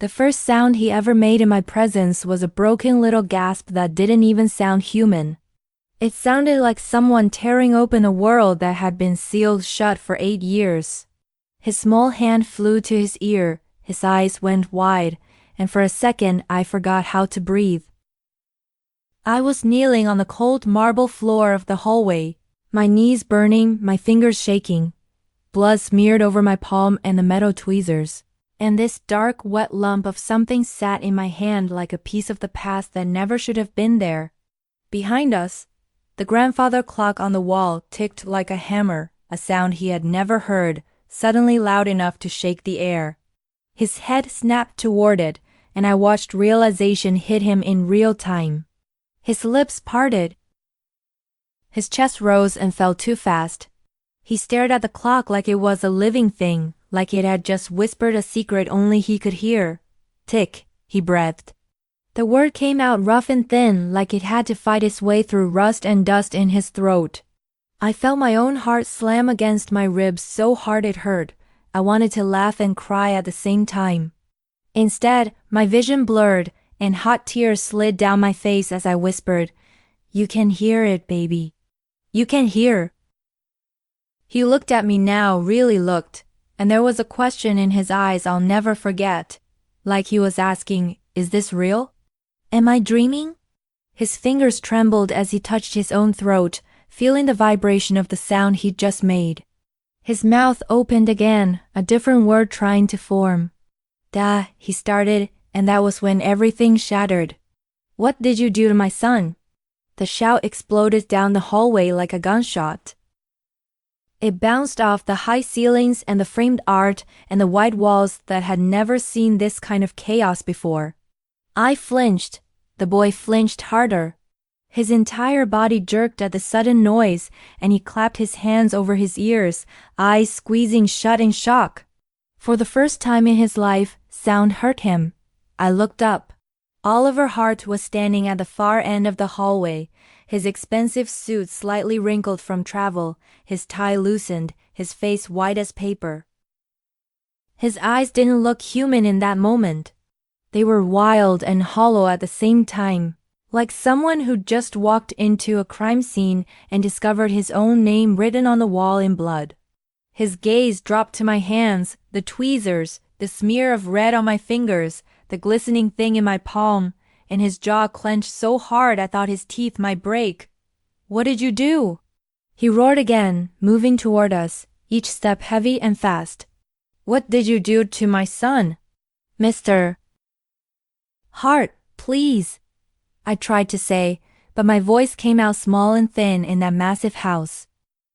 The first sound he ever made in my presence was a broken little gasp that didn't even sound human. It sounded like someone tearing open a world that had been sealed shut for 8 years. His small hand flew to his ear, his eyes went wide, and for a second I forgot how to breathe. I was kneeling on the cold marble floor of the hallway, my knees burning, my fingers shaking. Blood smeared over my palm and the metal tweezers. And this dark, wet lump of something sat in my hand like a piece of the past that never should have been there. Behind us, the grandfather clock on the wall ticked like a hammer, a sound he had never heard, suddenly loud enough to shake the air. His head snapped toward it, and I watched realization hit him in real time. His lips parted. His chest rose and fell too fast. He stared at the clock like it was a living thing, like it had just whispered a secret only he could hear. Tick, he breathed. The word came out rough and thin, like it had to fight its way through rust and dust in his throat. I felt my own heart slam against my ribs so hard it hurt. I wanted to laugh and cry at the same time. Instead, my vision blurred, and hot tears slid down my face as I whispered, "You can hear it, baby. You can hear." He looked at me now, really looked, and there was a question in his eyes I'll never forget, like he was asking, "Is this real? Am I dreaming?" His fingers trembled as he touched his own throat, feeling the vibration of the sound he'd just made. His mouth opened again, a different word trying to form. "Da," he started, and that was when everything shattered. "What did you do to my son?" The shout exploded down the hallway like a gunshot. It bounced off the high ceilings and the framed art and the white walls that had never seen this kind of chaos before. I flinched. The boy flinched harder. His entire body jerked at the sudden noise, and he clapped his hands over his ears, eyes squeezing shut in shock. For the first time in his life, sound hurt him. I looked up. Oliver Hart was standing at the far end of the hallway, his expensive suit slightly wrinkled from travel, his tie loosened, his face white as paper. His eyes didn't look human in that moment. They were wild and hollow at the same time, like someone who'd just walked into a crime scene and discovered his own name written on the wall in blood. His gaze dropped to my hands, the tweezers, the smear of red on my fingers, the glistening thing in my palm, and his jaw clenched so hard I thought his teeth might break. "What did you do?" He roared again, moving toward us, each step heavy and fast. "What did you do to my son?" "Mr. Hart, please," I tried to say, but my voice came out small and thin in that massive house.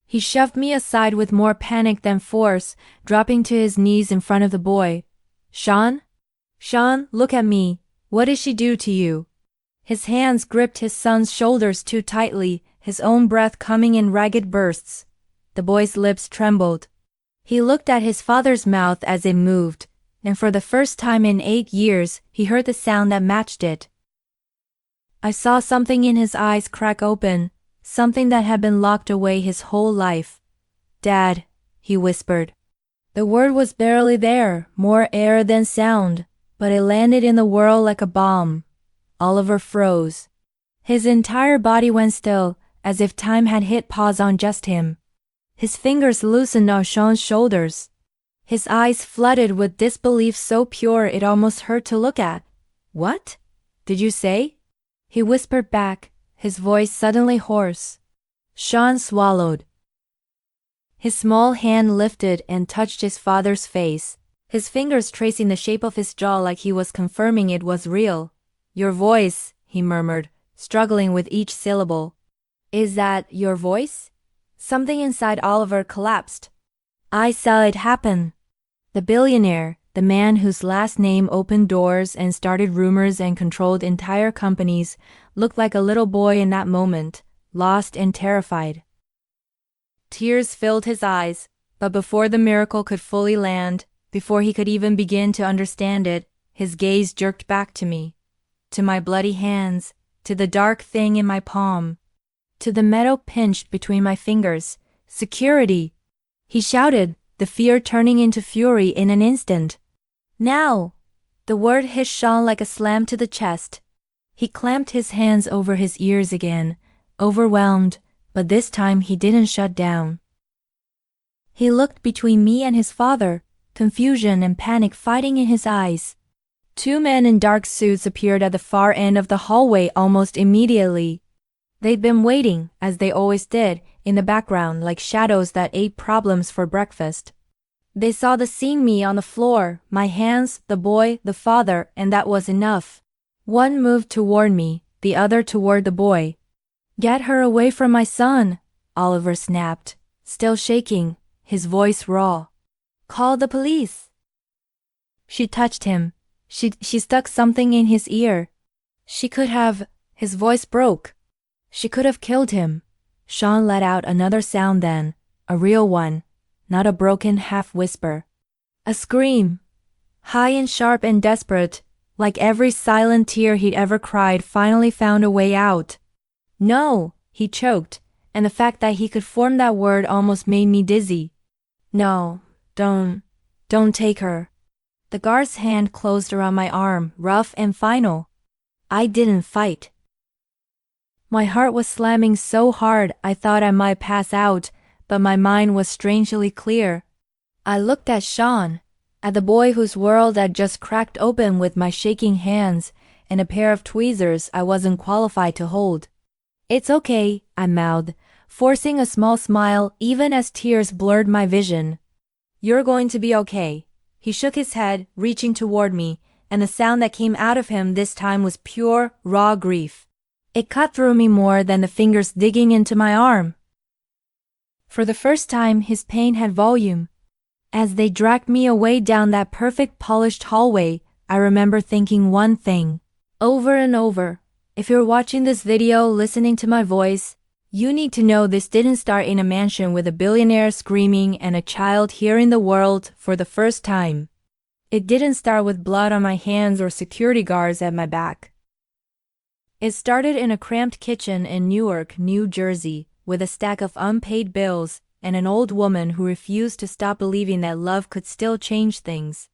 He shoved me aside with more panic than force, dropping to his knees in front of the boy. "Sean? Sean, look at me. What did she do to you?" His hands gripped his son's shoulders too tightly, his own breath coming in ragged bursts. The boy's lips trembled. He looked at his father's mouth as it moved, and for the first time in 8 years, he heard the sound that matched it. I saw something in his eyes crack open, something that had been locked away his whole life. "Dad," he whispered. The word was barely there, more air than sound, but it landed in the whirl like a bomb. Oliver froze. His entire body went still, as if time had hit pause on just him. His fingers loosened on Sean's shoulders. His eyes flooded with disbelief so pure it almost hurt to look at. "What did you say?" He whispered back, his voice suddenly hoarse. Sean swallowed. His small hand lifted and touched his father's face, his fingers tracing the shape of his jaw like he was confirming it was real. "Your voice," he murmured, struggling with each syllable. "Is that your voice?" Something inside Oliver collapsed. I saw it happen. The billionaire, the man whose last name opened doors and started rumors and controlled entire companies, looked like a little boy in that moment, lost and terrified. Tears filled his eyes, but before the miracle could fully land, before he could even begin to understand it, his gaze jerked back to me, to my bloody hands, to the dark thing in my palm, to the metal pinched between my fingers. "Security!" he shouted, the fear turning into fury in an instant. "Now!" The word hit Sean like a slam to the chest. He clamped his hands over his ears again, overwhelmed, but this time he didn't shut down. He looked between me and his father, confusion and panic fighting in his eyes. Two men in dark suits appeared at the far end of the hallway almost immediately. They'd been waiting, as they always did, in the background like shadows that ate problems for breakfast. They saw the scene, me on the floor, my hands, the boy, the father, and that was enough. One moved toward me, the other toward the boy. "Get her away from my son," Oliver snapped, still shaking, his voice raw. "Call the police." She touched him. She stuck something in his ear. She could have, his voice broke. She could have killed him. Sean let out another sound then, a real one, not a broken half-whisper. A scream. High and sharp and desperate, like every silent tear he'd ever cried finally found a way out. "No," he choked, and the fact that he could form that word almost made me dizzy. "No, don't take her." The guard's hand closed around my arm, rough and final. I didn't fight. My heart was slamming so hard I thought I might pass out, but my mind was strangely clear. I looked at Sean, at the boy whose world had just cracked open with my shaking hands and a pair of tweezers I wasn't qualified to hold. "It's okay," I mouthed, forcing a small smile even as tears blurred my vision. "You're going to be okay." He shook his head, reaching toward me, and the sound that came out of him this time was pure, raw grief. It cut through me more than the fingers digging into my arm. For the first time, his pain had volume. As they dragged me away down that perfect polished hallway, I remember thinking one thing, over and over. If you're watching this video, listening to my voice, you need to know this didn't start in a mansion with a billionaire screaming and a child hearing the world for the first time. It didn't start with blood on my hands or security guards at my back. It started in a cramped kitchen in Newark, New Jersey, with a stack of unpaid bills and an old woman who refused to stop believing that love could still change things.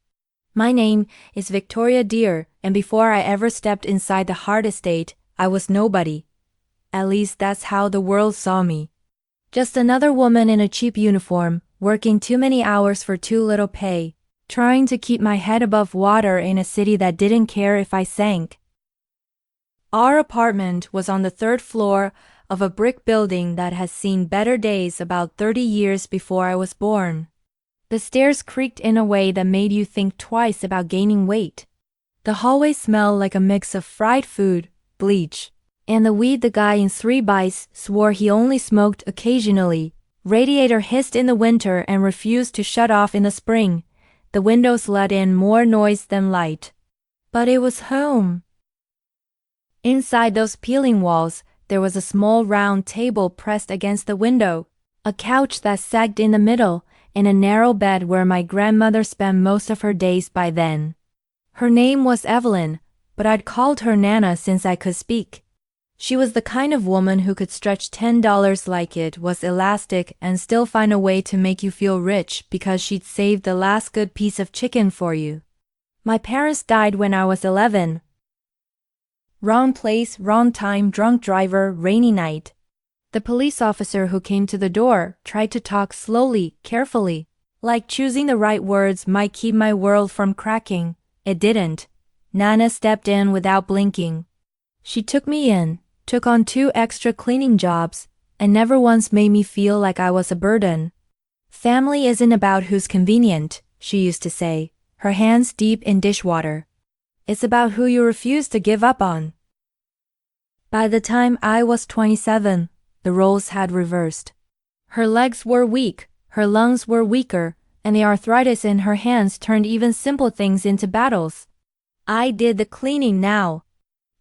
My name is Victoria Deer, and before I ever stepped inside the Hart estate, I was nobody. At least that's how the world saw me. Just another woman in a cheap uniform, working too many hours for too little pay, trying to keep my head above water in a city that didn't care if I sank. Our apartment was on the third floor of a brick building that had seen better days about 30 years before I was born. The stairs creaked in a way that made you think twice about gaining weight. The hallway smelled like a mix of fried food, bleach, and the weed the guy in 3x swore he only smoked occasionally. Radiator hissed in the winter and refused to shut off in the spring. The windows let in more noise than light. But it was home. Inside those peeling walls, there was a small round table pressed against the window, a couch that sagged in the middle, and a narrow bed where my grandmother spent most of her days by then. Her name was Evelyn, but I'd called her Nana since I could speak. She was the kind of woman who could stretch $10 like it was elastic and still find a way to make you feel rich because she'd saved the last good piece of chicken for you. My parents died when I was 11. Wrong place, wrong time, drunk driver, rainy night. The police officer who came to the door tried to talk slowly, carefully, like choosing the right words might keep my world from cracking. It didn't. Nana stepped in without blinking. She took me in, took on 2 extra cleaning jobs, and never once made me feel like I was a burden. "Family isn't about who's convenient," she used to say, her hands deep in dishwater. "It's about who you refuse to give up on." By the time I was 27, the roles had reversed. Her legs were weak, her lungs were weaker, and the arthritis in her hands turned even simple things into battles. I did the cleaning now.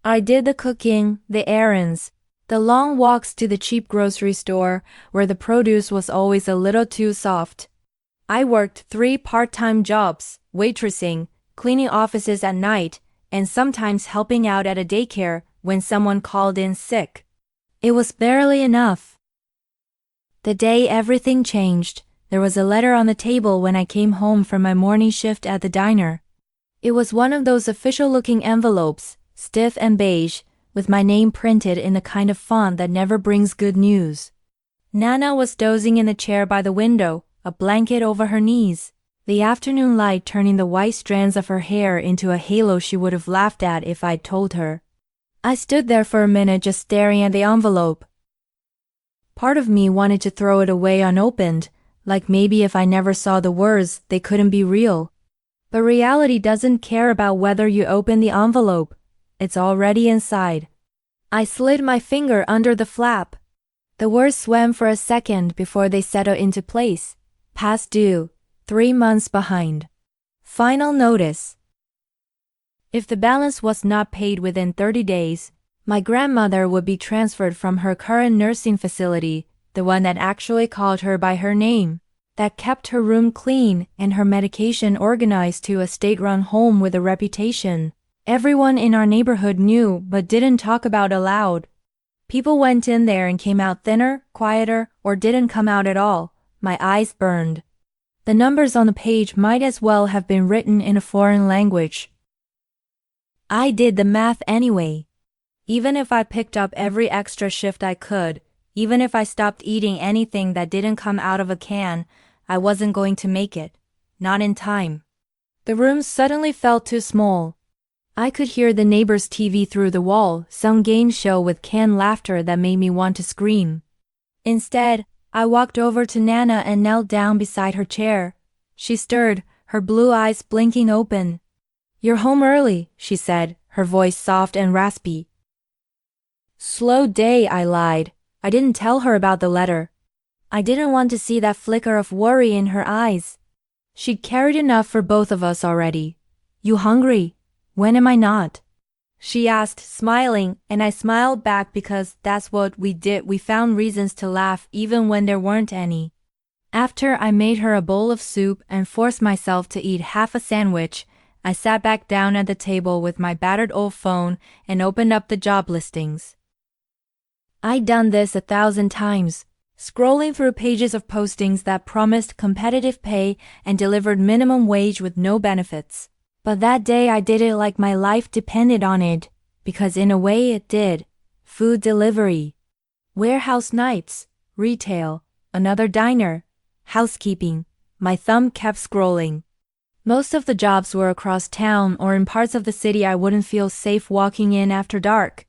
I did the cooking, the errands, the long walks to the cheap grocery store where the produce was always a little too soft. I worked 3 part-time jobs, waitressing, cleaning offices at night, and sometimes helping out at a daycare when someone called in sick. It was barely enough. The day everything changed, there was a letter on the table when I came home from my morning shift at the diner. It was one of those official-looking envelopes, stiff and beige, with my name printed in the kind of font that never brings good news. Nana was dozing in the chair by the window, a blanket over her knees, the afternoon light turning the white strands of her hair into a halo she would have laughed at if I'd told her. I stood there for a minute just staring at the envelope. Part of me wanted to throw it away unopened, like maybe if I never saw the words, they couldn't be real. But reality doesn't care about whether you open the envelope. It's already inside. I slid my finger under the flap. The words swam for a second before they settled into place. Past due. 3 months behind. Final notice. If the balance was not paid within 30 days, my grandmother would be transferred from her current nursing facility, the one that actually called her by her name, that kept her room clean and her medication organized, to a state-run home with a reputation everyone in our neighborhood knew but didn't talk about aloud. People went in there and came out thinner, quieter, or didn't come out at all. My eyes burned. The numbers on the page might as well have been written in a foreign language. I did the math anyway. Even if I picked up every extra shift I could, even if I stopped eating anything that didn't come out of a can, I wasn't going to make it. Not in time. The room suddenly felt too small. I could hear the neighbor's TV through the wall, some game show with canned laughter that made me want to scream. Instead, I walked over to Nana and knelt down beside her chair. She stirred, her blue eyes blinking open. "You're home early," she said, her voice soft and raspy. "Slow day," I lied. I didn't tell her about the letter. I didn't want to see that flicker of worry in her eyes. She'd carried enough for both of us already. "You hungry?" "When am I not?" she asked, smiling, and I smiled back because that's what we did. We found reasons to laugh even when there weren't any. After I made her a bowl of soup and forced myself to eat half a sandwich, I sat back down at the table with my battered old phone and opened up the job listings. I'd done this 1,000 times, scrolling through pages of postings that promised competitive pay and delivered minimum wage with no benefits. But that day I did it like my life depended on it, because in a way it did. Food delivery, warehouse nights, retail, another diner, housekeeping. My thumb kept scrolling. Most of the jobs were across town or in parts of the city I wouldn't feel safe walking in after dark.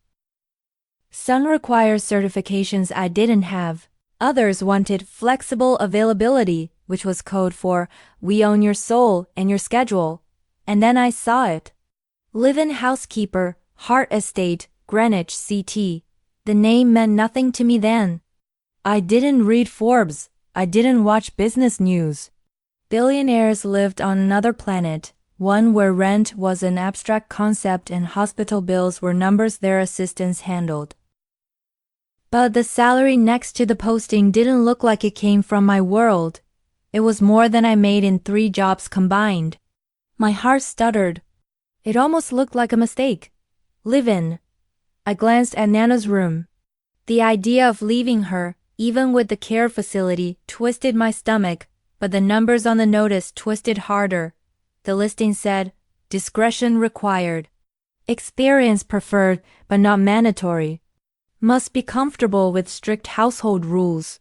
Some required certifications I didn't have. Others wanted flexible availability, which was code for "we own your soul and your schedule." And then I saw it. Live-in housekeeper, Hart Estate, Greenwich, CT. The name meant nothing to me then. I didn't read Forbes. I didn't watch business news. Billionaires lived on another planet, one where rent was an abstract concept and hospital bills were numbers their assistants handled. But the salary next to the posting didn't look like it came from my world. It was more than I made in 3 jobs combined. My heart stuttered. It almost looked like a mistake. Live in. I glanced at Nana's room. The idea of leaving her, even with the care facility, twisted my stomach, but the numbers on the notice twisted harder. The listing said, "Discretion required. Experience preferred, but not mandatory. Must be comfortable with strict household rules.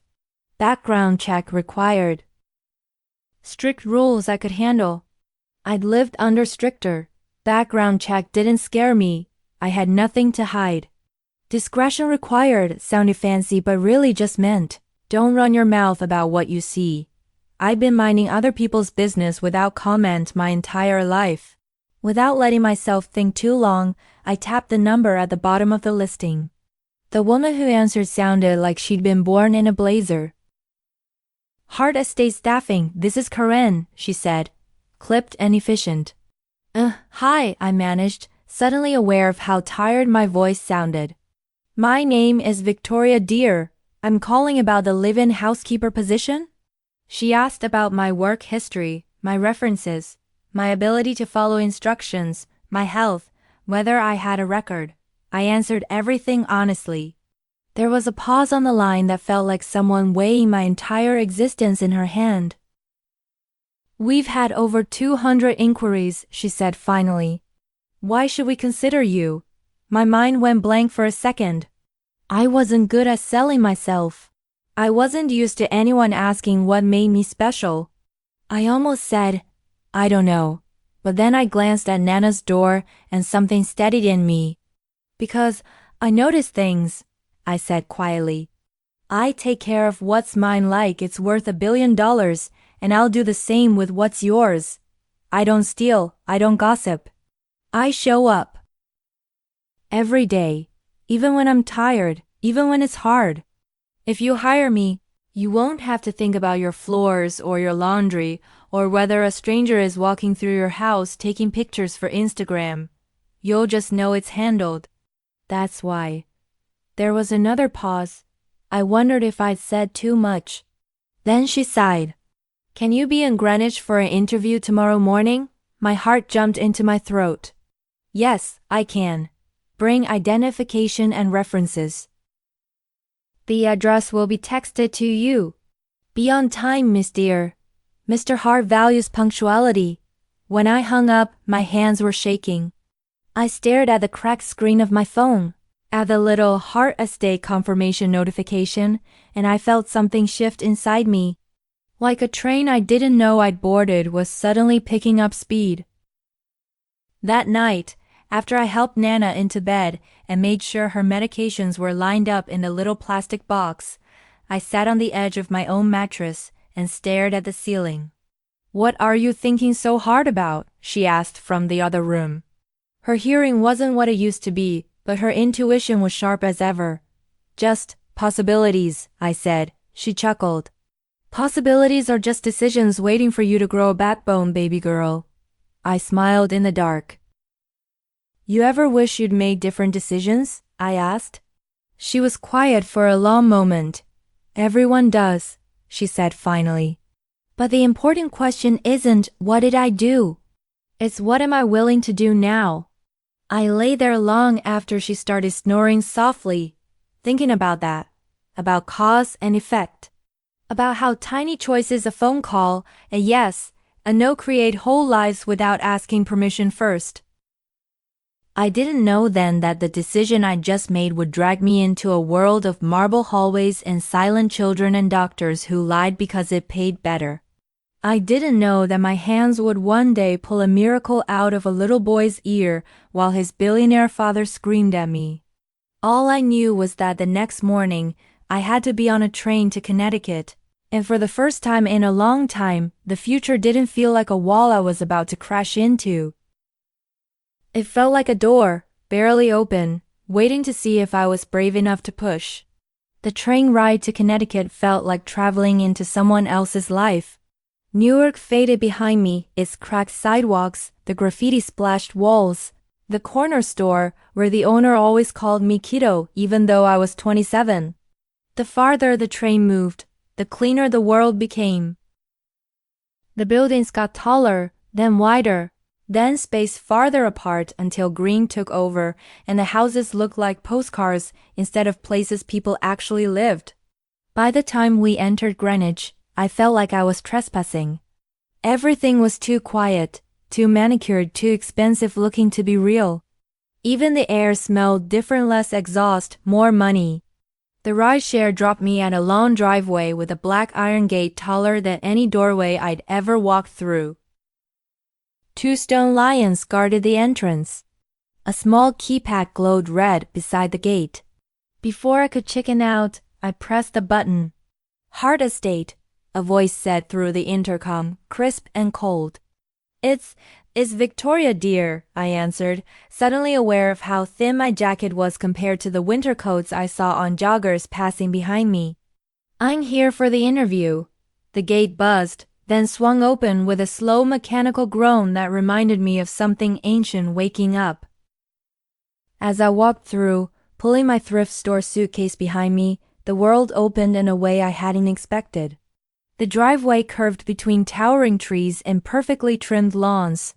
Background check required." Strict rules I could handle. I'd lived under stricter. Background check didn't scare me. I had nothing to hide. Discretion required sounded fancy but really just meant, don't run your mouth about what you see. I'd been minding other people's business without comment my entire life. Without letting myself think too long, I tapped the number at the bottom of the listing. The woman who answered sounded like she'd been born in a blazer. "Hart Estate Staffing, this is Karen," she said. Clipped and efficient. Hi, I managed, suddenly aware of how tired my voice sounded. "My name is Victoria Deer. I'm calling about the live-in housekeeper position?" She asked about my work history, my references, my ability to follow instructions, my health, whether I had a record. I answered everything honestly. There was a pause on the line that felt like someone weighing my entire existence in her hand. We've had over 200 inquiries, she said finally. Why should we consider you? My mind went blank for a second. I wasn't good at selling myself. I wasn't used to anyone asking what made me special. I almost said, I don't know. But then I glanced at Nana's door and something steadied in me. Because I notice things, I said quietly. I take care of what's mine like it's worth $1 billion, and I'll do the same with what's yours. I don't steal, I don't gossip. I show up. Every day, even when I'm tired, even when it's hard. If you hire me, you won't have to think about your floors or your laundry or whether a stranger is walking through your house taking pictures for Instagram. You'll just know it's handled. That's why. There was another pause. I wondered if I'd said too much. Then she sighed. Can you be in Greenwich for an interview tomorrow morning? My heart jumped into my throat. Yes, I can. Bring identification and references. The address will be texted to you. Be on time, Miss Dear. Mr. Hart values punctuality. When I hung up, my hands were shaking. I stared at the cracked screen of my phone, at the little Hart Estate confirmation notification, and I felt something shift inside me. Like a train I didn't know I'd boarded was suddenly picking up speed. That night, after I helped Nana into bed and made sure her medications were lined up in the little plastic box, I sat on the edge of my own mattress and stared at the ceiling. What are you thinking so hard about? She asked from the other room. Her hearing wasn't what it used to be, but her intuition was sharp as ever. Just possibilities, I said. She chuckled. Possibilities are just decisions waiting for you to grow a backbone, baby girl. I smiled in the dark. You ever wish you'd made different decisions? I asked. She was quiet for a long moment. Everyone does, she said finally. But the important question isn't, what did I do? It's what am I willing to do now? I lay there long after she started snoring softly, thinking about that, about cause and effect, about how tiny choices, a phone call, a yes, a no, create whole lives without asking permission first. I didn't know then that the decision I just made would drag me into a world of marble hallways and silent children and doctors who lied because it paid better. I didn't know that my hands would one day pull a miracle out of a little boy's ear while his billionaire father screamed at me. All I knew was that the next morning, I had to be on a train to Connecticut, and for the first time in a long time, the future didn't feel like a wall I was about to crash into. It felt like a door, barely open, waiting to see if I was brave enough to push. The train ride to Connecticut felt like traveling into someone else's life. Newark faded behind me, its cracked sidewalks, the graffiti-splashed walls, the corner store where the owner always called me kiddo even though I was 27. The farther the train moved, the cleaner the world became. The buildings got taller, then wider, then spaced farther apart until green took over and the houses looked like postcards instead of places people actually lived. By the time we entered Greenwich, I felt like I was trespassing. Everything was too quiet, too manicured, too expensive looking to be real. Even the air smelled different, less exhaust, more money. The rideshare dropped me at a long driveway with a black iron gate taller than any doorway I'd ever walked through. 2 stone lions guarded the entrance. A small keypad glowed red beside the gate. Before I could chicken out, I pressed the button. Hart Estate, a voice said through the intercom, crisp and cold. It's Victoria, dear, I answered, suddenly aware of how thin my jacket was compared to the winter coats I saw on joggers passing behind me. I'm here for the interview. The gate buzzed, then swung open with a slow mechanical groan that reminded me of something ancient waking up. As I walked through, pulling my thrift store suitcase behind me, the world opened in a way I hadn't expected. The driveway curved between towering trees and perfectly trimmed lawns.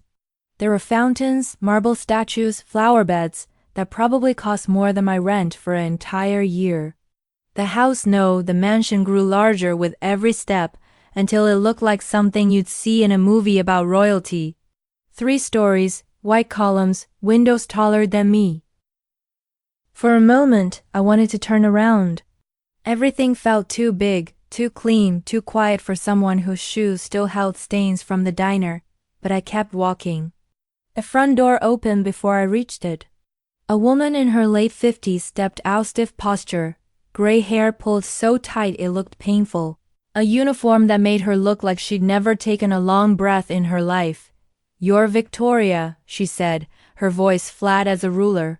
There were fountains, marble statues, flower beds that probably cost more than my rent for an entire year. The mansion grew larger with every step, until it looked like something you'd see in a movie about royalty. 3 stories, white columns, windows taller than me. For a moment, I wanted to turn around. Everything felt too big, too clean, too quiet for someone whose shoes still held stains from the diner, but I kept walking. The front door opened before I reached it. A woman in her late 50s stepped out, stiff posture, gray hair pulled so tight it looked painful, a uniform that made her look like she'd never taken a long breath in her life. "You're Victoria," she said, her voice flat as a ruler.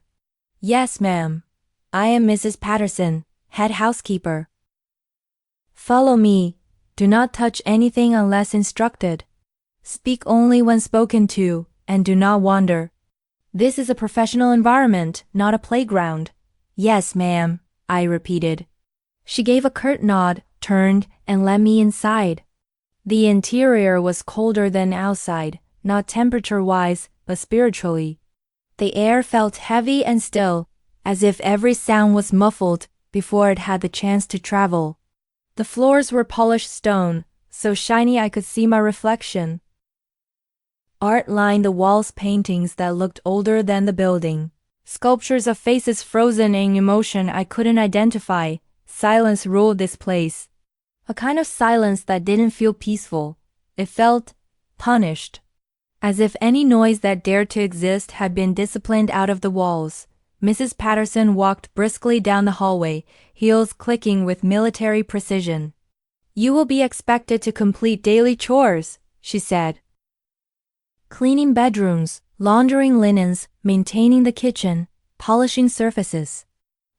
"Yes, ma'am. I am Mrs. Patterson, head housekeeper." "Follow me. Do not touch anything unless instructed. Speak only when spoken to, and do not wander. This is a professional environment, not a playground." "Yes, ma'am," I repeated. She gave a curt nod, turned, and led me inside. The interior was colder than outside, not temperature-wise, but spiritually. The air felt heavy and still, as if every sound was muffled before it had the chance to travel. The floors were polished stone, so shiny I could see my reflection. Art lined the walls, paintings that looked older than the building. Sculptures of faces frozen in emotion I couldn't identify. Silence ruled this place. A kind of silence that didn't feel peaceful. It felt punished. As if any noise that dared to exist had been disciplined out of the walls. Mrs. Patterson walked briskly down the hallway, heels clicking with military precision. "You will be expected to complete daily chores," she said. "Cleaning bedrooms, laundering linens, maintaining the kitchen, polishing surfaces.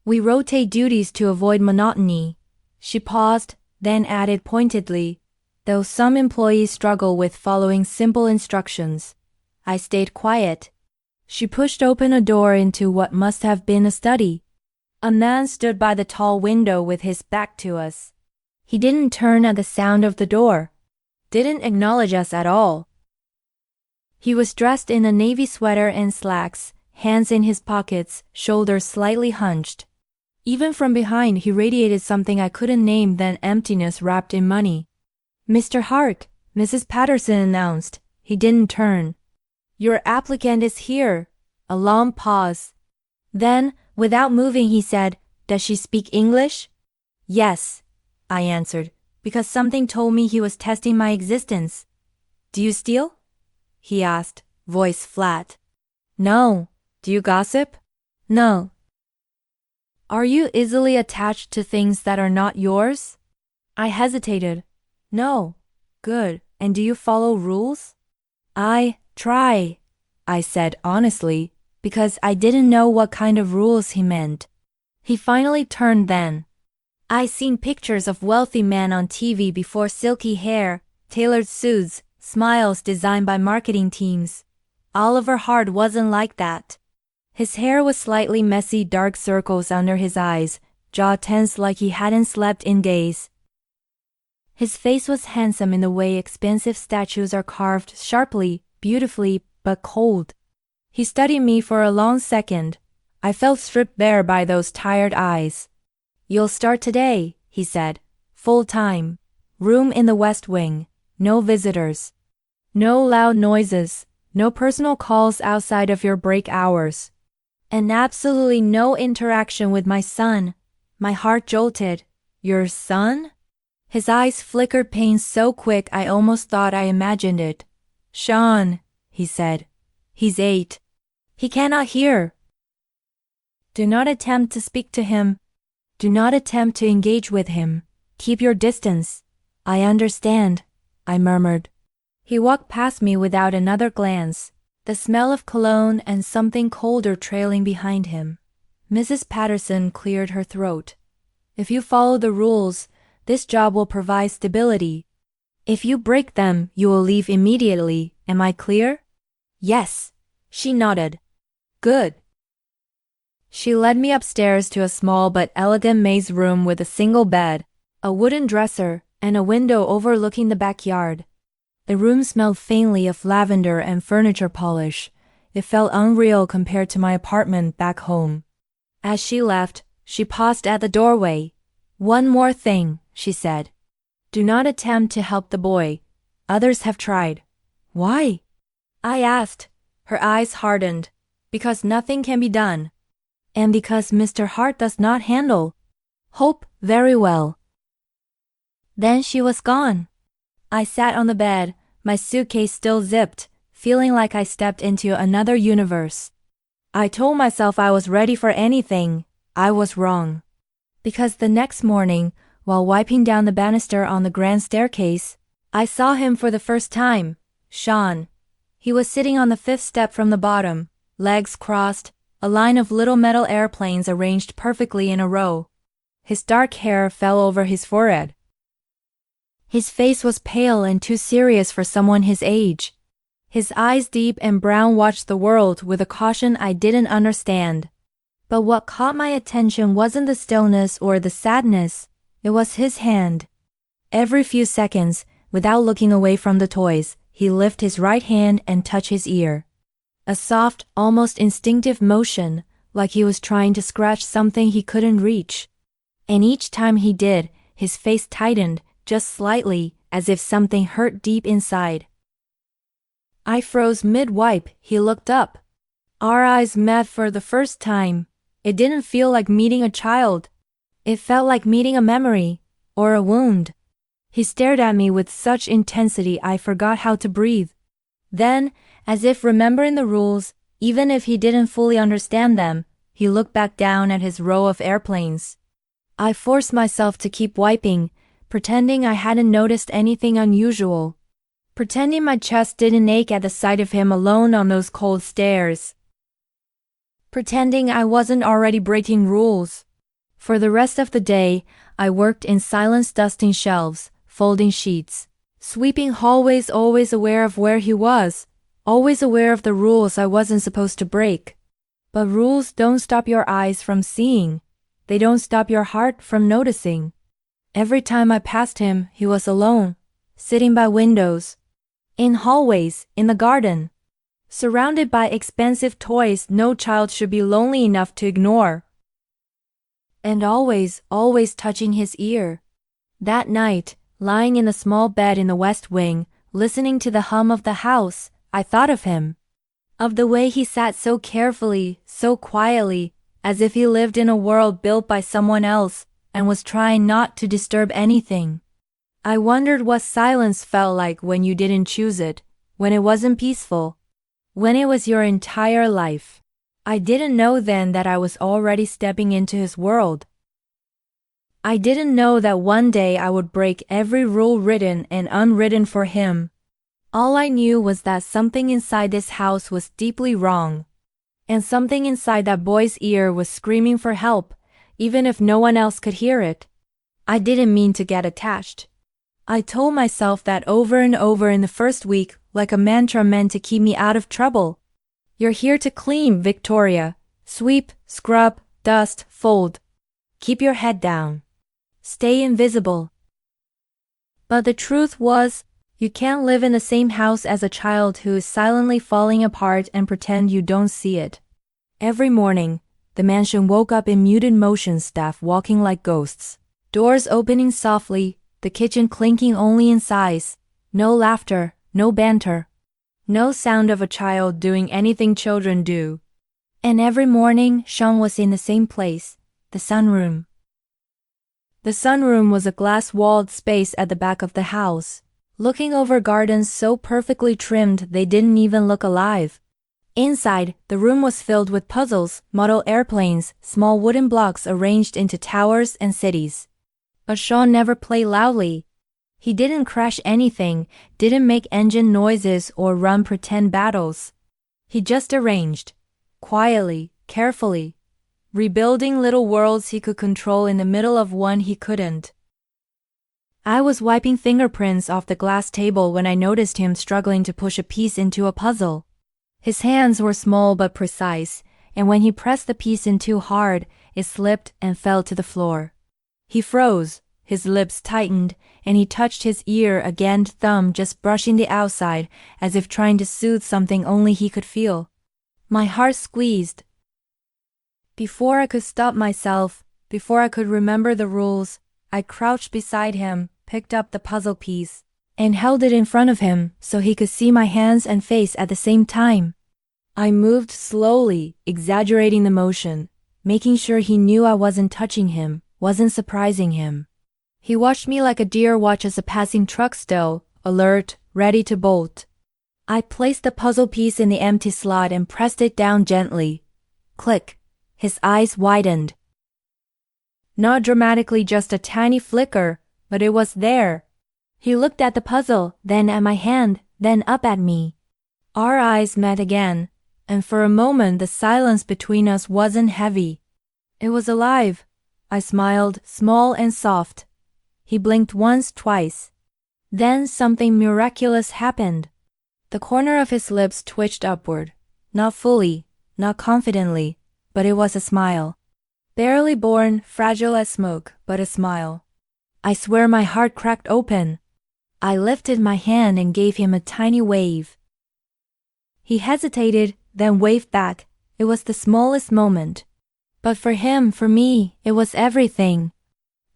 We rotate duties to avoid monotony." She paused, then added pointedly, "Though some employees struggle with following simple instructions." I stayed quiet. She pushed open a door into what must have been a study. A man stood by the tall window with his back to us. He didn't turn at the sound of the door. Didn't acknowledge us at all. He was dressed in a navy sweater and slacks, hands in his pockets, shoulders slightly hunched. Even from behind he radiated something I couldn't name than emptiness wrapped in money. "Mr. Hart," Mrs. Patterson announced. He didn't turn. "Your applicant is here." A long pause. Then, without moving, he said, "Does she speak English?" "Yes," I answered, because something told me he was testing my existence. "Do you steal?" he asked, voice flat. "No." "Do you gossip?" "No." "Are you easily attached to things that are not yours?" I hesitated. "No." "Good. And do you follow rules?" "I try," I said honestly, because I didn't know what kind of rules he meant. He finally turned then. "I seen pictures of wealthy men on TV before, silky hair, tailored suits, smiles designed by marketing teams. Oliver Hart wasn't like that. His hair was slightly messy, dark circles under his eyes, jaw tense like he hadn't slept in days. His face was handsome in the way expensive statues are carved, sharply, beautifully, but cold. He studied me for a long second. I felt stripped bare by those tired eyes. "You'll start today," he said. "Full time. Room in the West Wing. No visitors. No loud noises. No personal calls outside of your break hours. And absolutely no interaction with my son." My heart jolted. "Your son?" His eyes flickered pain so quick I almost thought I imagined it. "Sean," he said. "He's 8. He cannot hear. Do not attempt to speak to him. Do not attempt to engage with him. Keep your distance." "I understand," I murmured. He walked past me without another glance, the smell of cologne and something colder trailing behind him. Mrs. Patterson cleared her throat. "If you follow the rules, this job will provide stability. If you break them, you will leave immediately. Am I clear?" "Yes," she nodded. "Good." She led me upstairs to a small but elegant maid's room with a single bed, a wooden dresser, and a window overlooking the backyard. The room smelled faintly of lavender and furniture polish. It felt unreal compared to my apartment back home. As she left, she paused at the doorway. "One more thing," she said. Do not attempt to help the boy. Others have tried. Why? I asked. Her eyes hardened. Because nothing can be done. And because Mr. Hart does not handle hope very well. Then she was gone. I sat on the bed, my suitcase still zipped, feeling like I stepped into another universe. I told myself I was ready for anything. I was wrong. Because the next morning, while wiping down the banister on the grand staircase, I saw him for the first time, Sean. He was sitting on the fifth step from the bottom, legs crossed, a line of little metal airplanes arranged perfectly in a row. His dark hair fell over his forehead. His face was pale and too serious for someone his age. His eyes deep and brown watched the world with a caution I didn't understand. But what caught my attention wasn't the stillness or the sadness, it was his hand. Every few seconds, without looking away from the toys, he lifted his right hand and touched his ear. A soft, almost instinctive motion, like he was trying to scratch something he couldn't reach. And each time he did, his face tightened, just slightly, as if something hurt deep inside. I froze mid-wipe. He looked up. Our eyes met for the first time. It didn't feel like meeting a child. It felt like meeting a memory, or a wound. He stared at me with such intensity I forgot how to breathe. Then, as if remembering the rules, even if he didn't fully understand them, he looked back down at his row of airplanes. I forced myself to keep wiping, pretending I hadn't noticed anything unusual. Pretending my chest didn't ache at the sight of him alone on those cold stairs. Pretending I wasn't already breaking rules. For the rest of the day, I worked in silence, dusting shelves, folding sheets, sweeping hallways, always aware of where he was, always aware of the rules I wasn't supposed to break. But rules don't stop your eyes from seeing. They don't stop your heart from noticing. Every time I passed him, he was alone, sitting by windows, in hallways, in the garden, surrounded by expensive toys no child should be lonely enough to ignore. And always, always touching his ear. That night, lying in the small bed in the West Wing, listening to the hum of the house, I thought of him. Of the way he sat so carefully, so quietly, as if he lived in a world built by someone else, and was trying not to disturb anything. I wondered what silence felt like when you didn't choose it, when it wasn't peaceful, when it was your entire life. I didn't know then that I was already stepping into his world. I didn't know that one day I would break every rule written and unwritten for him. All I knew was that something inside this house was deeply wrong. And something inside that boy's ear was screaming for help, even if no one else could hear it. I didn't mean to get attached. I told myself that over and over in the first week, like a mantra meant to keep me out of trouble. You're here to clean, Victoria. Sweep, scrub, dust, fold. Keep your head down. Stay invisible. But the truth was, you can't live in the same house as a child who is silently falling apart and pretend you don't see it. Every morning, the mansion woke up in muted motion, staff walking like ghosts, doors opening softly, the kitchen clinking only in sighs, no laughter, no banter, no sound of a child doing anything children do. And every morning, Sean was in the same place, the sunroom. The sunroom was a glass-walled space at the back of the house, looking over gardens so perfectly trimmed they didn't even look alive. Inside, the room was filled with puzzles, model airplanes, small wooden blocks arranged into towers and cities. But Sean never played loudly. He didn't crash anything, didn't make engine noises or run pretend battles. He just arranged, quietly, carefully, rebuilding little worlds he could control in the middle of one he couldn't. I was wiping fingerprints off the glass table when I noticed him struggling to push a piece into a puzzle. His hands were small but precise, and when he pressed the piece in too hard, it slipped and fell to the floor. He froze, his lips tightened, and he touched his ear again, thumb just brushing the outside, as if trying to soothe something only he could feel. My heart squeezed. Before I could stop myself, before I could remember the rules, I crouched beside him, picked up the puzzle piece and held it in front of him so he could see my hands and face at the same time. I moved slowly, exaggerating the motion, making sure he knew I wasn't touching him, wasn't surprising him. He watched me like a deer watches a passing truck, still, alert, ready to bolt. I placed the puzzle piece in the empty slot and pressed it down gently. Click. His eyes widened. Not dramatically, just a tiny flicker, but it was there. He looked at the puzzle, then at my hand, then up at me. Our eyes met again, and for a moment the silence between us wasn't heavy. It was alive. I smiled, small and soft. He blinked once, twice. Then something miraculous happened. The corner of his lips twitched upward. Not fully, not confidently, but it was a smile. Barely born, fragile as smoke, but a smile. I swear my heart cracked open. I lifted my hand and gave him a tiny wave. He hesitated, then waved back. It was the smallest moment. But for him, for me, it was everything.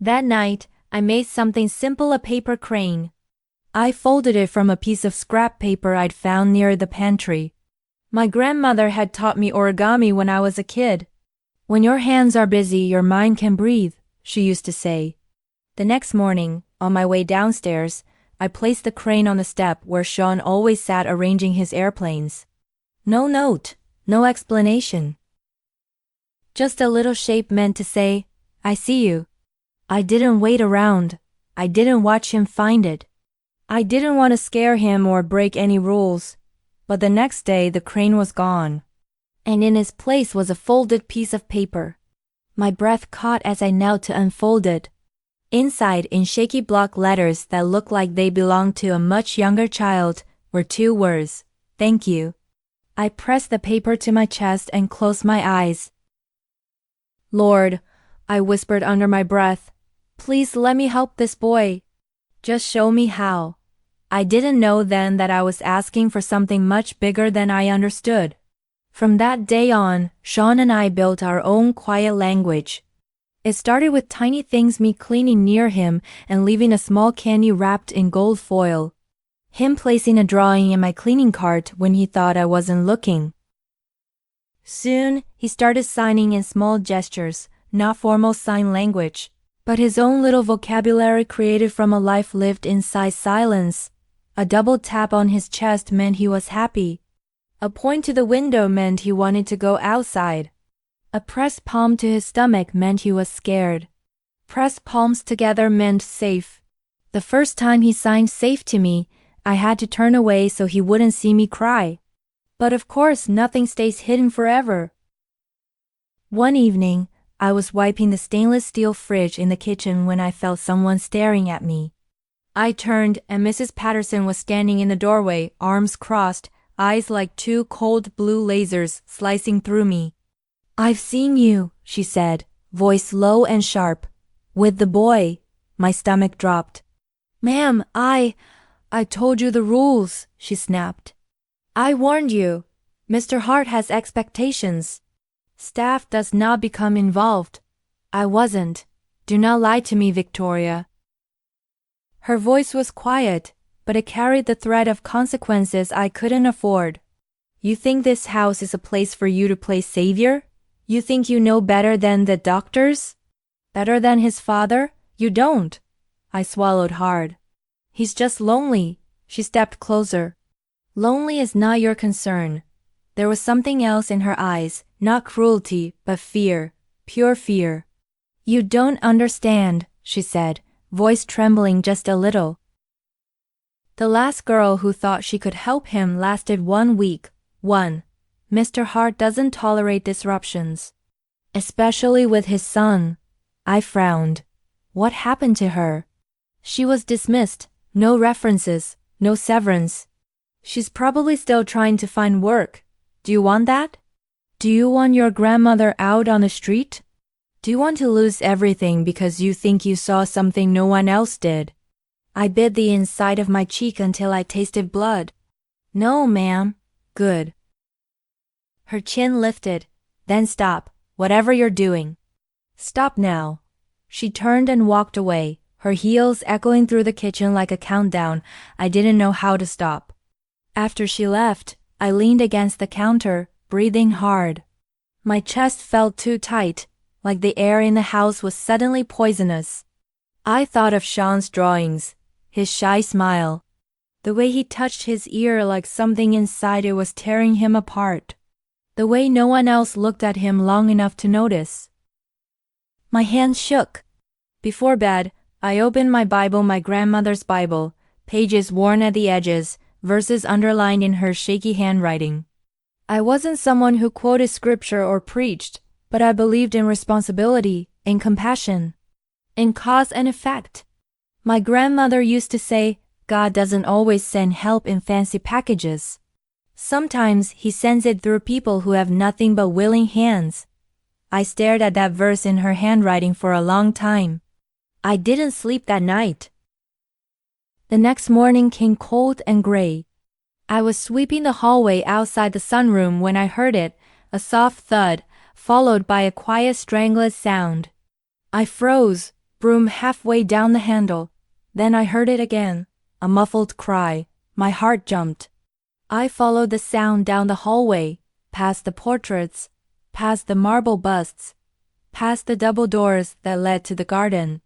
That night, I made something simple, a paper crane. I folded it from a piece of scrap paper I'd found near the pantry. My grandmother had taught me origami when I was a kid. When your hands are busy, your mind can breathe, she used to say. The next morning, on my way downstairs, I placed the crane on the step where Sean always sat arranging his airplanes. No note, no explanation. Just a little shape meant to say, I see you. I didn't wait around. I didn't watch him find it. I didn't want to scare him or break any rules. But the next day the crane was gone. And in its place was a folded piece of paper. My breath caught as I knelt to unfold it. Inside, in shaky block letters that looked like they belonged to a much younger child, were 2 words, thank you. I pressed the paper to my chest and closed my eyes. Lord, I whispered under my breath, please let me help this boy. Just show me how. I didn't know then that I was asking for something much bigger than I understood. From that day on, Sean and I built our own quiet language. It started with tiny things, me cleaning near him and leaving a small candy wrapped in gold foil. Him placing a drawing in my cleaning cart when he thought I wasn't looking. Soon, he started signing in small gestures, not formal sign language, but his own little vocabulary created from a life lived inside silence. A double tap on his chest meant he was happy. A point to the window meant he wanted to go outside. A pressed palm to his stomach meant he was scared. Pressed palms together meant safe. The first time he signed safe to me, I had to turn away so he wouldn't see me cry. But of course, nothing stays hidden forever. One evening, I was wiping the stainless steel fridge in the kitchen when I felt someone staring at me. I turned and Mrs. Patterson was standing in the doorway, arms crossed, eyes like 2 cold blue lasers slicing through me. I've seen you, she said, voice low and sharp. With the boy. My stomach dropped. Ma'am, I told you the rules, she snapped. I warned you. Mr. Hart has expectations. Staff does not become involved. I wasn't. Do not lie to me, Victoria. Her voice was quiet, but it carried the threat of consequences I couldn't afford. You think this house is a place for you to play savior? You think you know better than the doctors? Better than his father? You don't. I swallowed hard. He's just lonely. She stepped closer. Lonely is not your concern. There was something else in her eyes, not cruelty, but fear, pure fear. You don't understand, she said, voice trembling just a little. The last girl who thought she could help him lasted 1 week. Mr. Hart doesn't tolerate disruptions. Especially with his son. I frowned. What happened to her? She was dismissed, no references, no severance. She's probably still trying to find work. Do you want that? Do you want your grandmother out on the street? Do you want to lose everything because you think you saw something no one else did? I bit the inside of my cheek until I tasted blood. No, ma'am. Good. Her chin lifted. Then stop, whatever you're doing. Stop now. She turned and walked away, her heels echoing through the kitchen like a countdown. I didn't know how to stop. After she left, I leaned against the counter, breathing hard. My chest felt too tight, like the air in the house was suddenly poisonous. I thought of Sean's drawings, his shy smile, the way he touched his ear like something inside it was tearing him apart, the way no one else looked at him long enough to notice. My hands shook. Before bed, I opened my Bible, my grandmother's Bible, pages worn at the edges, verses underlined in her shaky handwriting. I wasn't someone who quoted scripture or preached, but I believed in responsibility, in compassion, in cause and effect. My grandmother used to say, God doesn't always send help in fancy packages. Sometimes he sends it through people who have nothing but willing hands. I stared at that verse in her handwriting for a long time. I didn't sleep that night. The next morning came cold and gray. I was sweeping the hallway outside the sunroom when I heard it, a soft thud, followed by a quiet strangled sound. I froze, broom halfway down the handle. Then I heard it again, a muffled cry. My heart jumped. I followed the sound down the hallway, past the portraits, past the marble busts, past the double doors that led to the garden.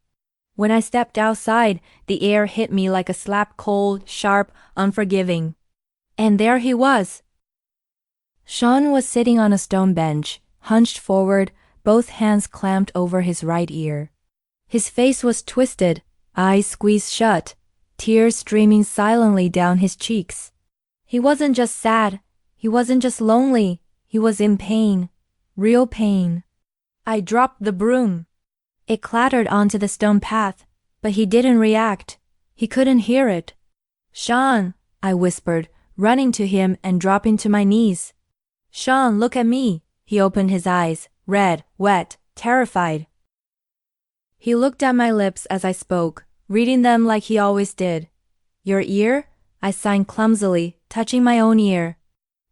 When I stepped outside, the air hit me like a slap, cold, sharp, unforgiving. And there he was. Sean was sitting on a stone bench, hunched forward, both hands clamped over his right ear. His face was twisted, eyes squeezed shut, tears streaming silently down his cheeks. He wasn't just sad, he wasn't just lonely, he was in pain, real pain. I dropped the broom. It clattered onto the stone path, but he didn't react. He couldn't hear it. Sean, I whispered, running to him and dropping to my knees. Sean, look at me. He opened his eyes, red, wet, terrified. He looked at my lips as I spoke, reading them like he always did. Your ear? I signed clumsily, touching my own ear.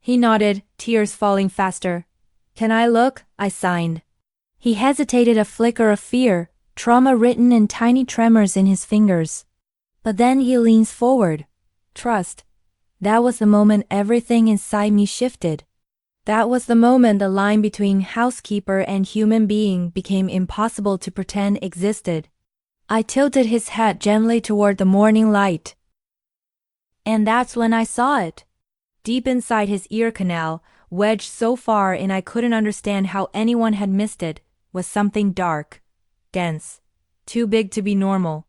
He nodded, tears falling faster. Can I look? I signed. He hesitated, a flicker of fear, trauma written in tiny tremors in his fingers. But then he leans forward. Trust. That was the moment everything inside me shifted. That was the moment the line between housekeeper and human being became impossible to pretend existed. I tilted his head gently toward the morning light. And that's when I saw it. Deep inside his ear canal, wedged so far in I couldn't understand how anyone had missed it, was something dark, dense, too big to be normal,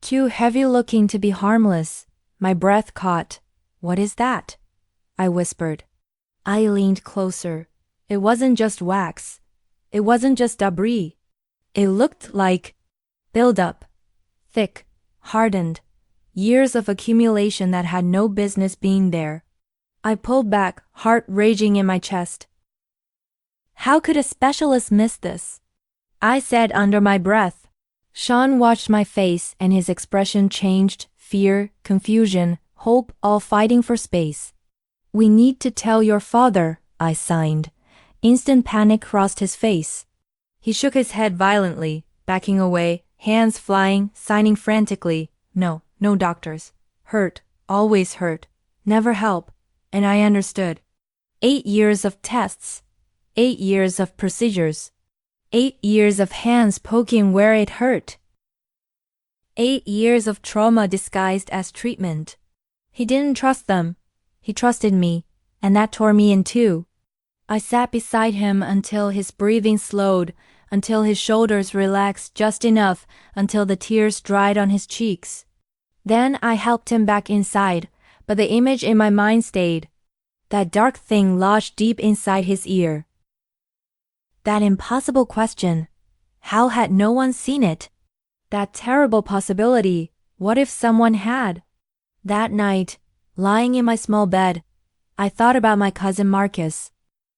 too heavy-looking to be harmless. My breath caught. What is that? I whispered. I leaned closer. It wasn't just wax. It wasn't just debris. It looked like buildup, thick, hardened, years of accumulation that had no business being there. I pulled back, heart raging in my chest. How could a specialist miss this? I said under my breath. Sean watched my face and his expression changed, fear, confusion, hope, all fighting for space. We need to tell your father, I signed. Instant panic crossed his face. He shook his head violently, backing away, hands flying, signing frantically. No doctors. Hurt, always hurt, never help. And I understood. 8 years of tests. 8 years of procedures. 8 years of hands poking where it hurt. 8 years of trauma disguised as treatment. He didn't trust them. He trusted me, and that tore me in two. I sat beside him until his breathing slowed, until his shoulders relaxed just enough, until the tears dried on his cheeks. Then I helped him back inside, but the image in my mind stayed. That dark thing lodged deep inside his ear. That impossible question. How had no one seen it? That terrible possibility. What if someone had? That night, lying in my small bed, I thought about my cousin Marcus.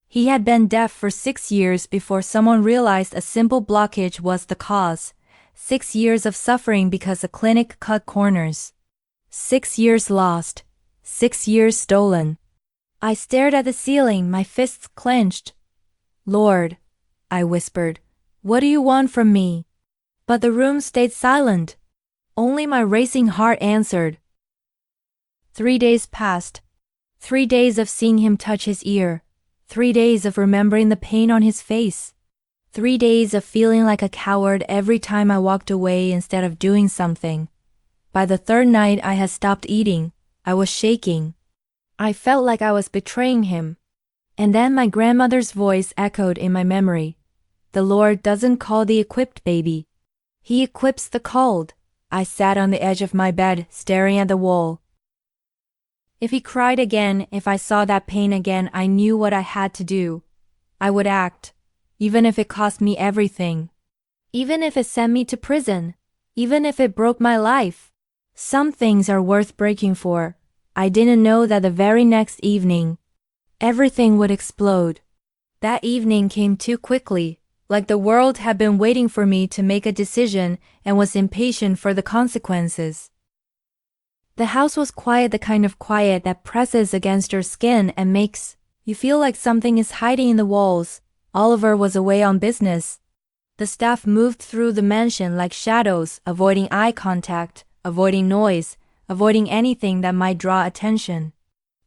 He had been deaf for 6 years before someone realized a simple blockage was the cause. 6 years of suffering because a clinic cut corners. 6 years lost. 6 years stolen. I stared at the ceiling, my fists clenched. Lord, I whispered, what do you want from me? But the room stayed silent. Only my racing heart answered. 3 days passed. 3 days of seeing him touch his ear. 3 days of remembering the pain on his face. 3 days of feeling like a coward every time I walked away instead of doing something. By the third night I had stopped eating. I was shaking. I felt like I was betraying him. And then my grandmother's voice echoed in my memory. The Lord doesn't call the equipped baby. He equips the called. I sat on the edge of my bed, staring at the wall. If he cried again, if I saw that pain again, I knew what I had to do. I would act, even if it cost me everything. Even if it sent me to prison. Even if it broke my life. Some things are worth breaking for. I didn't know that the very next evening, everything would explode. That evening came too quickly, like the world had been waiting for me to make a decision and was impatient for the consequences. The house was quiet, the kind of quiet that presses against your skin and makes you feel like something is hiding in the walls. Oliver was away on business. The staff moved through the mansion like shadows, avoiding eye contact, avoiding noise, avoiding anything that might draw attention.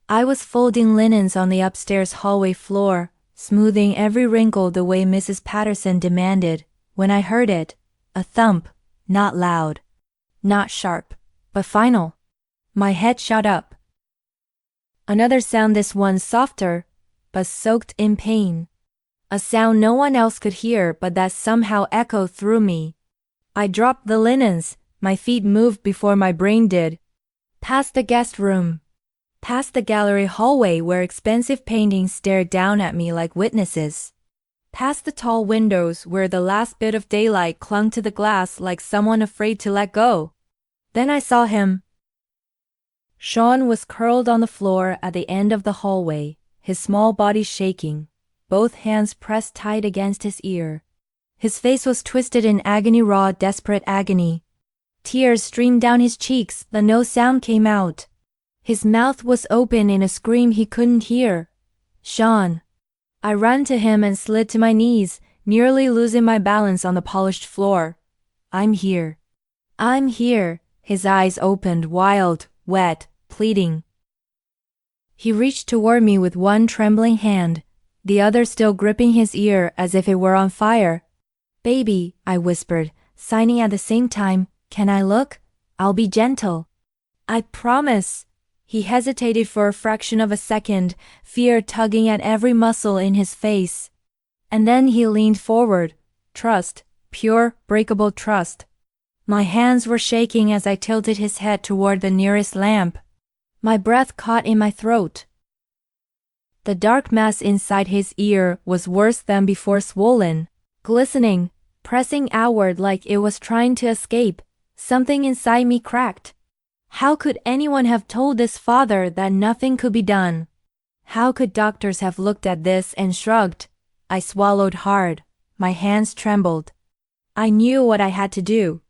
I was folding linens on the upstairs hallway floor, smoothing every wrinkle the way Mrs. Patterson demanded, when I heard it, a thump, not loud, not sharp, but final. My head shot up. Another sound, this one softer, but soaked in pain. A sound no one else could hear but that somehow echoed through me. I dropped the linens, my feet moved before my brain did. Past the guest room. Past the gallery hallway where expensive paintings stared down at me like witnesses. Past the tall windows where the last bit of daylight clung to the glass like someone afraid to let go. Then I saw him. Sean was curled on the floor at the end of the hallway, his small body shaking, both hands pressed tight against his ear. His face was twisted in agony, raw, desperate agony. Tears streamed down his cheeks, but no sound came out. His mouth was open in a scream he couldn't hear. Sean. I ran to him and slid to my knees, nearly losing my balance on the polished floor. I'm here. I'm here. His eyes opened, wild, wet, pleading. He reached toward me with one trembling hand, the other still gripping his ear as if it were on fire. Baby, I whispered, signing at the same time, can I look? I'll be gentle. I promise. He hesitated for a fraction of a second, fear tugging at every muscle in his face. And then he leaned forward. Trust, pure, breakable trust. My hands were shaking as I tilted his head toward the nearest lamp. My breath caught in my throat. The dark mass inside his ear was worse than before, swollen, glistening, pressing outward like it was trying to escape. Something inside me cracked. How could anyone have told this father that nothing could be done? How could doctors have looked at this and shrugged? I swallowed hard. My hands trembled. I knew what I had to do.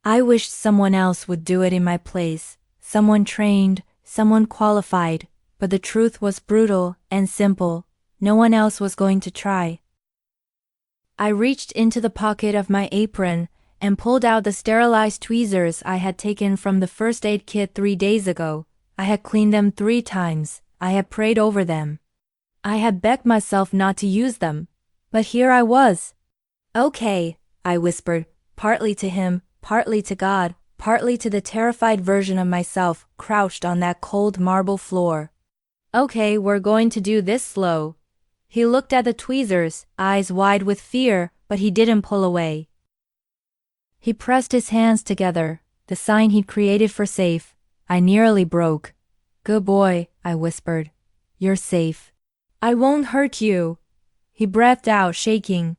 I wished someone else would do it in my place, someone trained, someone qualified, but the truth was brutal and simple. No one else was going to try. I reached into the pocket of my apron and pulled out the sterilized tweezers I had taken from the first aid kit 3 days ago. I had cleaned them 3 times. I had prayed over them. I had begged myself not to use them. But here I was. Okay, I whispered, partly to him, partly to God, partly to the terrified version of myself crouched on that cold marble floor. Okay, we're going to do this slow. He looked at the tweezers, eyes wide with fear, but he didn't pull away. He pressed his hands together, the sign he'd created for safe. I nearly broke. Good boy, I whispered. You're safe. I won't hurt you. He breathed out, shaking.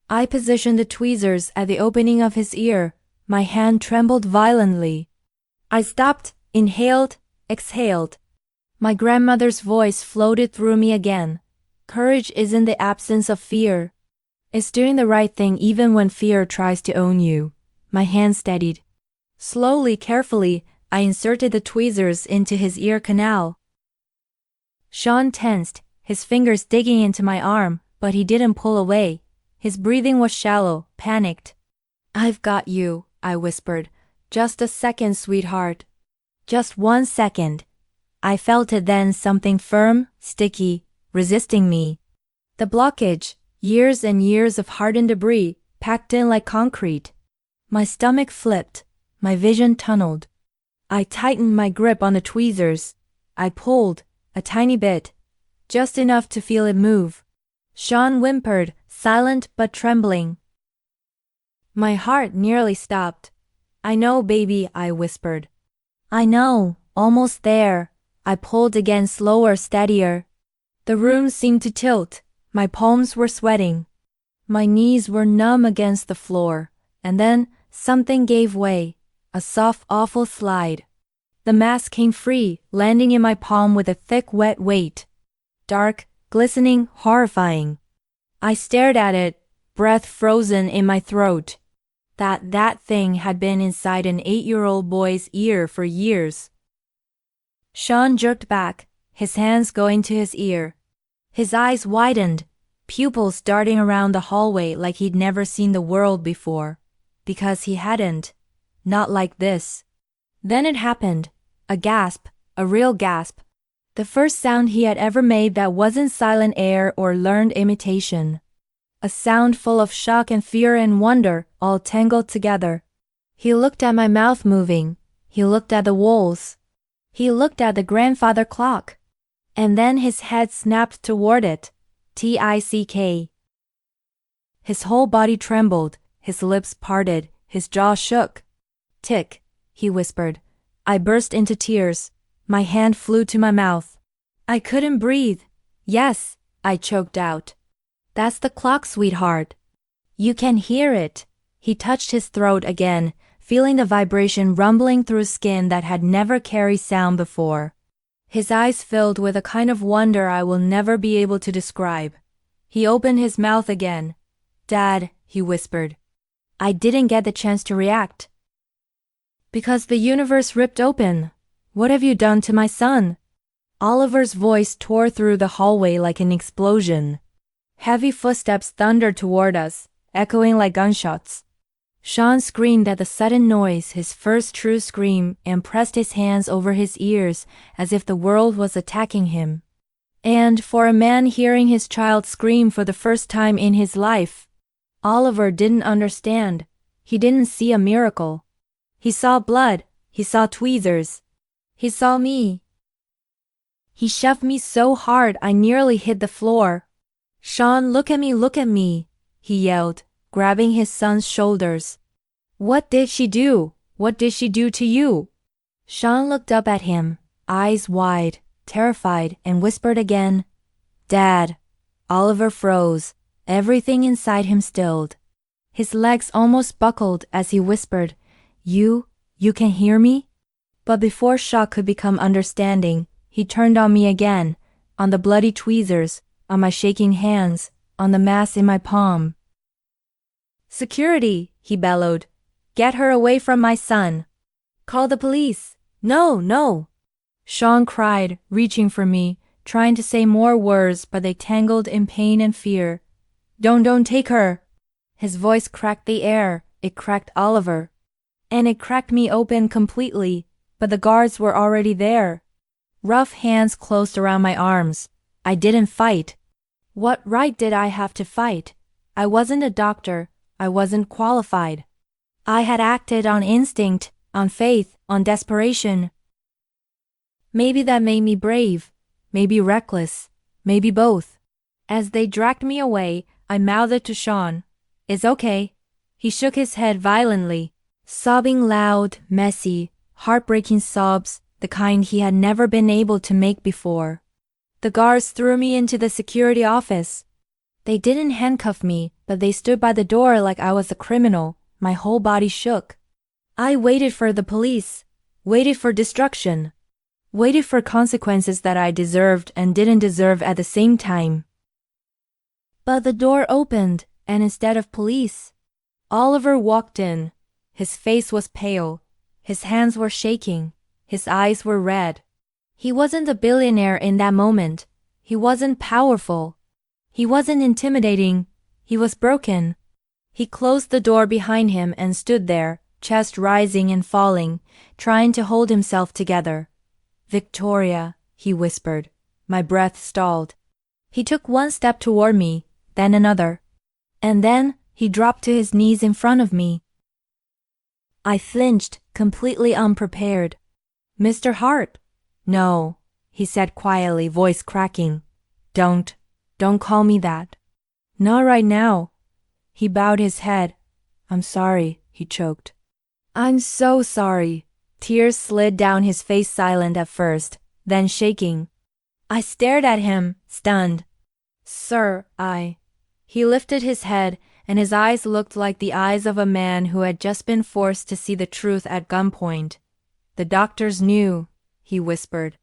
I positioned the tweezers at the opening of his ear. My hand trembled violently. I stopped, inhaled, exhaled. My grandmother's voice floated through me again. Courage isn't the absence of fear. It's doing the right thing even when fear tries to own you. My hand steadied. Slowly, carefully, I inserted the tweezers into his ear canal. Sean tensed, his fingers digging into my arm, but he didn't pull away. His breathing was shallow, panicked. I've got you, I whispered. Just a second, sweetheart. Just 1 second. I felt it then, something firm, sticky, resisting me. The blockage, years and years of hardened debris, packed in like concrete. My stomach flipped, my vision tunneled. I tightened my grip on the tweezers. I pulled, a tiny bit, just enough to feel it move. Sean whimpered, silent but trembling. My heart nearly stopped. I know, baby, I whispered. I know, almost there. I pulled again, slower, steadier. The room seemed to tilt. My palms were sweating. My knees were numb against the floor. And then, something gave way. A soft, awful slide. The mask came free, landing in my palm with a thick, wet weight. Dark, glistening, horrifying. I stared at it, breath frozen in my throat. That thing had been inside an 8-year-old boy's ear for years. Sean jerked back, his hands going to his ear. His eyes widened, pupils darting around the hallway like he'd never seen the world before. Because he hadn't. Not like this. Then it happened. A gasp, a real gasp. The first sound he had ever made that wasn't silent air or learned imitation. A sound full of shock and fear and wonder, all tangled together. He looked at my mouth moving. He looked at the walls. He looked at the grandfather clock. And then his head snapped toward it. Tick. His whole body trembled, his lips parted, his jaw shook. Tick, he whispered. I burst into tears. My hand flew to my mouth. I couldn't breathe. Yes, I choked out. That's the clock, sweetheart. You can hear it. He touched his throat again, feeling the vibration rumbling through skin that had never carried sound before. His eyes filled with a kind of wonder I will never be able to describe. He opened his mouth again. Dad, he whispered. I didn't get the chance to react. Because the universe ripped open. What have you done to my son? Oliver's voice tore through the hallway like an explosion. Heavy footsteps thundered toward us, echoing like gunshots. Sean screamed at the sudden noise, his first true scream, and pressed his hands over his ears as if the world was attacking him. And for a man hearing his child scream for the first time in his life, Oliver didn't understand. He didn't see a miracle. He saw blood. He saw tweezers. He saw me. He shoved me so hard I nearly hit the floor. Sean, look at me, he yelled, grabbing his son's shoulders. What did she do? What did she do to you? Sean looked up at him, eyes wide, terrified, and whispered again, Dad. Oliver froze, everything inside him stilled. His legs almost buckled as he whispered, You can hear me? But before shock could become understanding, he turned on me again, on the bloody tweezers, on my shaking hands, on the mass in my palm. Security, he bellowed. Get her away from my son. Call the police. No. Sean cried, reaching for me, trying to say more words, but they tangled in pain and fear. Don't take her. His voice cracked the air. It cracked Oliver. And it cracked me open completely, but the guards were already there. Rough hands closed around my arms. I didn't fight. What right did I have to fight? I wasn't a doctor. I wasn't qualified. I had acted on instinct, on faith, on desperation. Maybe that made me brave, maybe reckless, maybe both. As they dragged me away, I mouthed to Sean, It's okay. He shook his head violently, sobbing loud, messy, heartbreaking sobs, the kind he had never been able to make before. The guards threw me into the security office. They didn't handcuff me, but they stood by the door like I was a criminal. My whole body shook. I waited for the police, waited for destruction, waited for consequences that I deserved and didn't deserve at the same time. But the door opened, and instead of police, Oliver walked in. His face was pale, his hands were shaking, his eyes were red. He wasn't a billionaire in that moment. He wasn't powerful. He wasn't intimidating. He was broken. He closed the door behind him and stood there, chest rising and falling, trying to hold himself together. "Victoria," he whispered. My breath stalled. He took one step toward me, then another. And then, he dropped to his knees in front of me. I flinched, completely unprepared. "Mr. Hart?" "No," he said quietly, voice cracking. Don't call me that. Not right now." He bowed his head. "I'm sorry," he choked. "I'm so sorry." Tears slid down his face, silent at first, then shaking. I stared at him, stunned. "Sir, He lifted his head, and his eyes looked like the eyes of a man who had just been forced to see the truth at gunpoint. "The doctors knew," he whispered.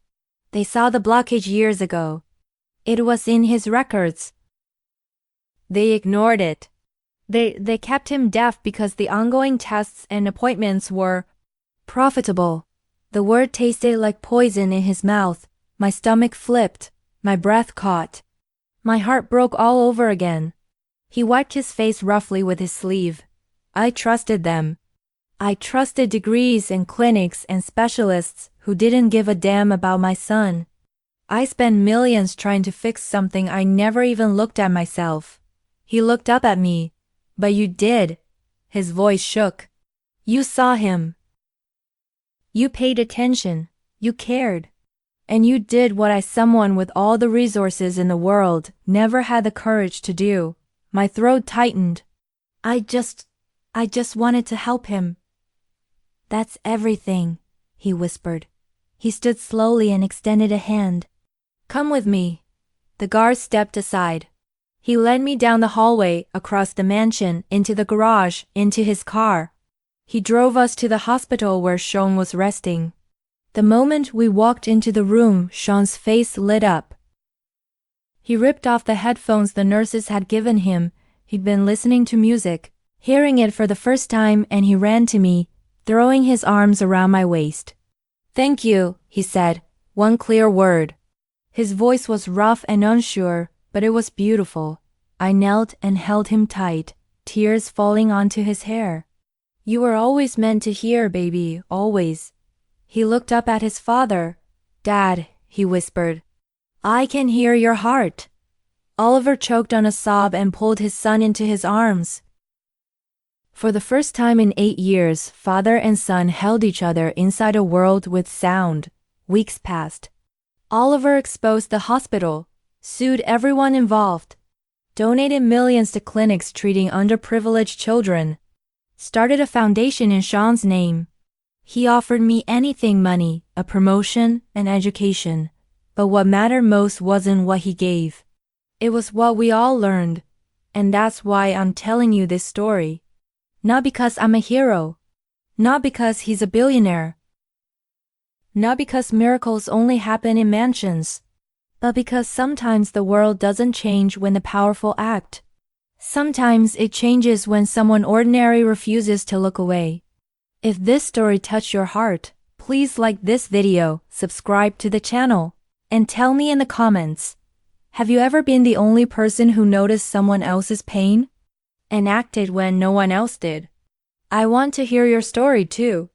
"They saw the blockage years ago. It was in his records. They ignored it. They kept him deaf because the ongoing tests and appointments were profitable." The word tasted like poison in his mouth. My stomach flipped. My breath caught. My heart broke all over again. He wiped his face roughly with his sleeve. "I trusted them. I trusted degrees and clinics and specialists who didn't give a damn about my son. I spent millions trying to fix something I never even looked at myself." He looked up at me. "But you did." His voice shook. "You saw him. You paid attention. You cared. And you did what someone with all the resources in the world never had the courage to do." My throat tightened. I just wanted to help him." "That's everything," he whispered. He stood slowly and extended a hand. "Come with me." The guard stepped aside. He led me down the hallway, across the mansion, into the garage, into his car. He drove us to the hospital where Sean was resting. The moment we walked into the room, Sean's face lit up. He ripped off the headphones the nurses had given him. He'd been listening to music, hearing it for the first time, and he ran to me, throwing his arms around my waist. "Thank you," he said, one clear word. His voice was rough and unsure, but it was beautiful. I knelt and held him tight, tears falling onto his hair. "You were always meant to hear, baby, always." He looked up at his father. "Dad," he whispered, "I can hear your heart." Oliver choked on a sob and pulled his son into his arms. For the first time in 8 years, father and son held each other inside a world with sound. Weeks passed. Oliver exposed the hospital, sued everyone involved, donated millions to clinics treating underprivileged children, started a foundation in Sean's name. He offered me anything: money, a promotion, an education. But what mattered most wasn't what he gave. It was what we all learned. And that's why I'm telling you this story. Not because I'm a hero. Not because he's a billionaire. Not because miracles only happen in mansions. But because sometimes the world doesn't change when the powerful act. Sometimes it changes when someone ordinary refuses to look away. If this story touched your heart, please like this video, subscribe to the channel, and tell me in the comments, have you ever been the only person who noticed someone else's pain and acted when no one else did? I want to hear your story too.